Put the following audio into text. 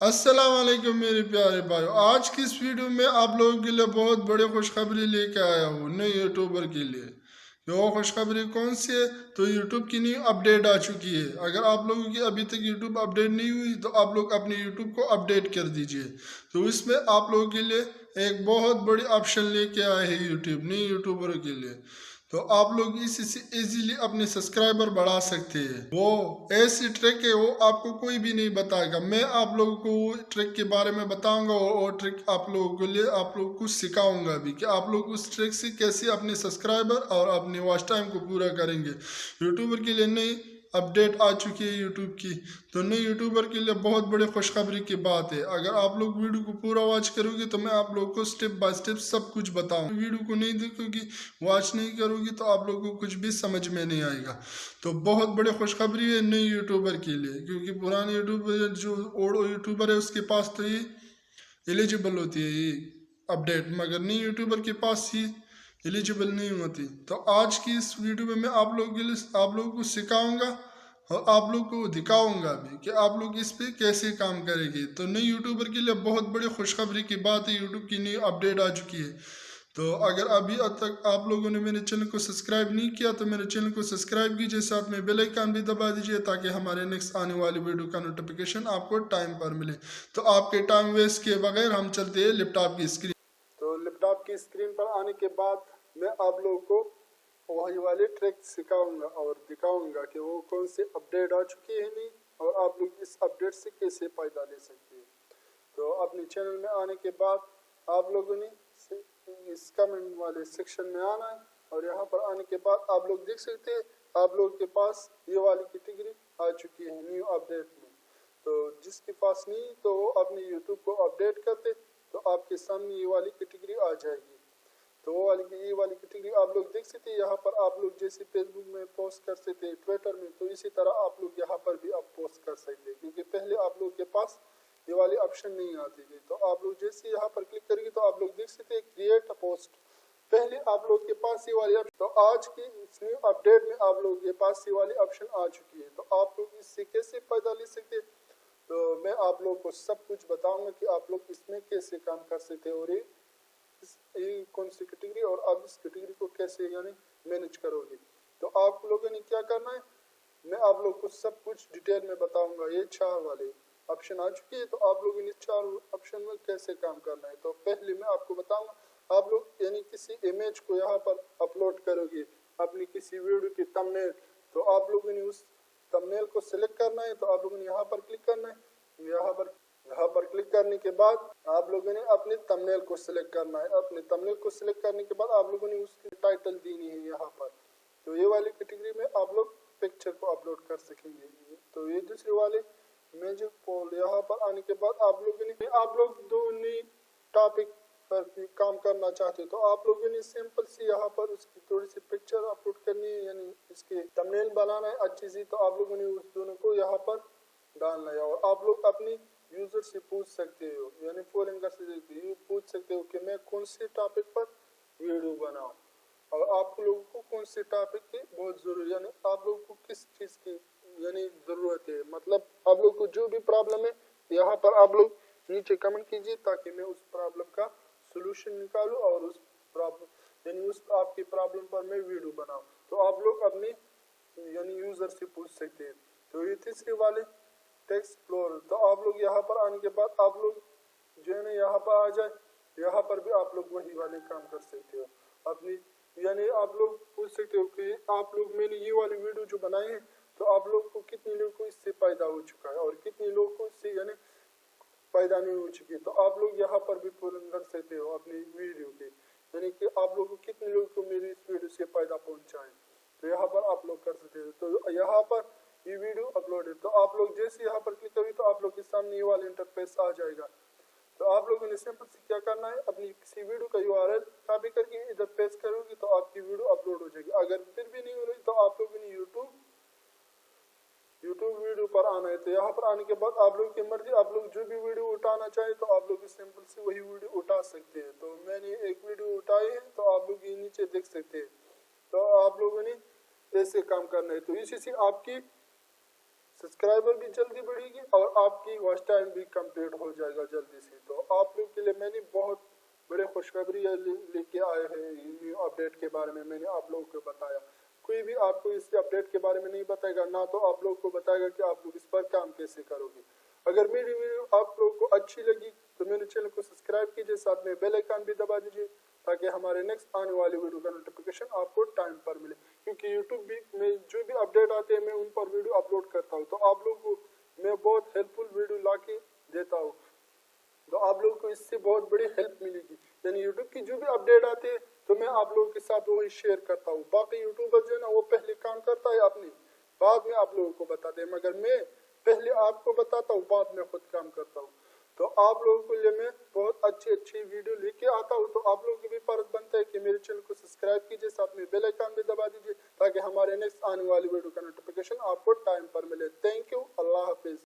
अस्सलाम वालेकुम मेरे प्यारे भाइयों। आज की इस वीडियो में आप लोगों के लिए बहुत बड़ी खुशखबरी लेके आया हूँ नए यूट्यूबर के लिए। वो खुशखबरी कौन सी है? तो यूट्यूब की न्यू अपडेट आ चुकी है। अगर आप लोगों की अभी तक यूट्यूब अपडेट नहीं हुई तो आप लोग अपने यूट्यूब को अपडेट कर दीजिए। तो इसमें आप लोगों के लिए एक बहुत बड़ी ऑप्शन लेके आए हैं यूट्यूब नए यूट्यूबरों के लिए। तो आप लोग इससे इजीली अपने सब्सक्राइबर बढ़ा सकते हैं। वो ऐसी ट्रिक है, वो आपको कोई भी नहीं बताएगा। मैं आप लोगों को वो ट्रिक के बारे में बताऊंगा और वो ट्रिक आप लोगों के लिए आप लोगों को सिखाऊंगा भी कि आप लोग उस ट्रिक से कैसे अपने सब्सक्राइबर और अपने वॉच टाइम को पूरा करेंगे। यूट्यूबर के लिए नहीं अपडेट आ चुकी है यूट्यूब की। तो नए यूट्यूबर के लिए बहुत बड़ी खुशखबरी की बात है। अगर आप लोग वीडियो को पूरा वॉच करोगे तो मैं आप लोगों को स्टेप बाय स्टेप सब कुछ बताऊं। वीडियो को नहीं देखोगी, वॉच नहीं करोगी तो आप लोगों को कुछ भी समझ में नहीं आएगा। तो बहुत बड़ी खुशखबरी है नए यूट्यूबर के लिए, क्योंकि पुराने यूट्यूबर जो ओल्ड यूट्यूबर है उसके पास तो ये एलिजिबल होती है ये अपडेट, मगर नई यूट्यूबर के पास ही एलिजिबल नहीं होती। तो आज की इस वीडियो में मैं आप लोगों के लिए आप लोगों को सिखाऊंगा और आप लोग को दिखाऊंगा भी कि आप लोग इस पे कैसे काम करेंगे। तो नई यूट्यूबर के लिए बहुत बड़ी खुशखबरी की बात है, यूट्यूब की नई अपडेट आ चुकी है। तो अगर अभी तक आप लोगों ने मेरे चैनल को सब्सक्राइब नहीं किया तो मेरे चैनल को सब्सक्राइब कीजिए, साथ में बेल आइकन भी दबा दीजिए ताकि हमारे नेक्स्ट आने वाली वीडियो का नोटिफिकेशन आपको टाइम पर मिले। तो आपके टाइम वेस्ट किए बगैर हम चलते हैं लैपटॉप की स्क्रीन। तो लैपटॉप की स्क्रीन पर आने के बाद मैं आप लोगों को वही वाली ट्रिक सिखाऊंगा और दिखाऊंगा कि वो कौन सी अपडेट आ चुकी है नहीं, और आप लोग इस अपडेट से कैसे फायदा ले सकते हैं। तो अपने चैनल में आने के बाद आप लोगों ने इस कमेंट वाले सेक्शन में आना है, और यहाँ पर आने के बाद आप लोग देख सकते हैं आप लोगों के पास ये वाली कैटेगरी आ चुकी है न्यू अपडेट में। तो जिसके पास नहीं तो वो अपने यूट्यूब को अपडेट करते तो आपके सामने ये वाली कैटेगरी आ जाएगी। तो वो वाली ये वाली कैटेगरी आप लोग देख सकते हैं। यहाँ पर आप लोग जैसे फेसबुक में पोस्ट कर सकते हैं, ट्विटर में, तो इसी तरह आप लोग यहाँ पर भी आप पोस्ट कर सकते हैं, क्योंकि पहले आप लोग के पास ये वाली ऑप्शन नहीं आती थी। तो आप लोग जैसे यहाँ पर क्लिक करेंगे तो आप लोग देख सकते हैं क्रिएट अ पोस्ट। पहले आप लोग के पास ये वाली ऑप्शन, तो आज की इस न्यू अपडेट में आप लोग के पास ये वाली ऑप्शन आ चुकी है। तो आप लोग इससे कैसे फायदा ले सकते हैं, तो मैं आप लोगों को सब कुछ बताऊंगा कि आप लोग इसमें कैसे काम कर सकते हैं, और ये कौन सी कैटेगरी और आप इस कैटेगरी को कैसे यानी मैनेज करोगे। तो आप लोगों ने क्या करना है, मैं आप लोग को सब कुछ डिटेल में बताऊंगा। ये 4 वाले ऑप्शन आ चुके हैं, तो आप लोग इन 4 ऑप्शन में कैसे काम करना है। तो पहले मैं आपको बताऊंगा, आप लोग यानी किसी इमेज को यहाँ पर अपलोड करोगे, अपनी किसी वीडियो की थंबनेल, तो आप लोगों ने उस थंबनेल को सिलेक्ट करना है। तो आप लोगों ने यहाँ पर क्लिक करना है। यहाँ पर क्लिक करने के बाद आप लोगों ने अपने थंबनेल को सिलेक्ट करना है। अपने थंबनेल को सिलेक्ट करने के बाद आप लोगों ने उसकी टाइटल देनी है यहाँ पर। तो ये वाली कैटेगरी में आप लोग पिक्चर को अपलोड कर सकेंगे। तो ये दूसरे वाले मैजिक पोल, यहाँ पर आने के बाद आप लोग दो नई टॉपिक पर काम करना चाहते हो तो आप लोगों ने सिंपल सी यहाँ पर उसकी थोड़ी सी पिक्चर अपलोड करनी है, यानी इसके थंबनेल बनाना है अच्छी सी। तो आप लोगों ने उस दोनों को यहाँ पर डालना है, और आप लोग अपनी यूजर से पूछ सकते हो, यानी फोन कर सकते हो, पूछ सकते हो कि मैं कौन से टॉपिक पर वीडियो बनाऊं, और आप लोगों को कौन से टॉपिक की बहुत जरूरी, यानी आप लोगों को किस चीज की यानी जरूरत है, मतलब आप लोग को जो भी प्रॉब्लम है यहाँ पर आप लोग नीचे कमेंट कीजिए ताकि मैं उस प्रॉब्लम का सोल्यूशन निकालूं और उस प्रॉब्लम यानी उस आपकी प्रॉब्लम पर मैं वीडियो बनाऊं। तो आप लोग अपने यानी यूजर से पूछ सकते हैं। तो ये तीसरे वाले टेक्स्ट एक्सप्लोर, तो आप लोग यहाँ पर आने के बाद आप लोग जो है ना यहाँ पर आ जाए, यहाँ पर भी आप लोग वही वाले काम कर सकते हो अपनी, यानी आप लोग पूछ सकते हो कि आप लोग मैंने ये वाली वीडियो जो बनाई है तो आप लोग को कितने लोगों को इससे फायदा हो चुका है और कितने लोगों को इससे यानी फायदा नहीं हो चुकी है। तो आप लोग यहाँ पर भी पूर्ण कर सकते हो अपनी वीडियो के, यानी कि आप लोग को कितने लोगों को मेरी इस वीडियो से फायदा पहुंचा है, तो यहाँ पर आप लोग कर सकते हो। तो यहाँ पर ये वीडियो अपलोड है, तो आप लोग जैसे यहाँ पर क्लिक करेंगे तो आप लोग के सामने ये वाला इंटरफेस आ जाएगा। तो आप लोगों ने सिंपल से क्या करना है, अपनी किसी वीडियो का यूआरएल कॉपी करके इधर पेस्ट करोगे तो आपकी वीडियो अपलोड हो जाएगी। अगर फिर भी नहीं हो रही तो आप लोगों ने यूट्यूब वीडियो पर आना है। तो यहाँ पर आने के बाद आप लोग की मर्जी, आप लोग जो भी वीडियो उठाना चाहे तो आप लोग सिंपल से वही वीडियो उठा सकते हैं। तो मैंने एक वीडियो उठाई है तो आप लोग ये नीचे देख सकते हैं। तो आप लोगों ने ऐसे काम करना है। तो इसी से आपकी सब्सक्राइबर भी जल्दी बढ़ेगी और आपकी वॉच टाइम भी कंप्लीट हो जाएगा जल्दी से। तो आप लोग के लिए मैंने बहुत बड़े खुशखबरी लेके आए हैं न्यू अपडेट के बारे में। मैंने आप लोगों को बताया, कोई भी आपको इस अपडेट के बारे में नहीं बताएगा, ना तो आप लोग को बताएगा कि आप लोग इस पर काम कैसे करोगे। अगर मेरी वीडियो आप लोगों को अच्छी लगी तो मेरे चैनल को सब्सक्राइब कीजिए, साथ में बेल आइकन भी दबा दीजिए ताकि हमारे नेक्स्ट आने वाली वीडियो का नोटिफिकेशन आपको टाइम पर मिले। क्योंकि यूट्यूब भी में जो भी अपडेट आते हैं मैं उन पर वीडियो अपलोड करता हूँ, तो आप लोगों को मैं बहुत हेल्पफुल वीडियो ला के देता हूँ। तो आप लोगों को इससे बहुत बड़ी हेल्प मिलेगी। यानी यूट्यूब की जो भी अपडेट आते हैं तो मैं आप लोगों के साथ वही शेयर करता हूँ। बाकी यूट्यूबर जो है ना वो पहले काम करता है अपनी, बाद में आप लोगों को बताते हैं, मगर मैं पहले आपको बताता हूँ, बाद में खुद काम करता हूँ। तो आप लोगों के लिए मैं बहुत अच्छी वीडियो लेके आता हूँ। तो आप लोगों की भी फर्ज बनता है कि मेरे चैनल को सब्सक्राइब कीजिए, साथ में बेल आइकन भी दबा दीजिए ताकि हमारे नेक्स्ट आने वाली वीडियो का नोटिफिकेशन आपको टाइम पर मिले। Thank you, Allah Hafiz.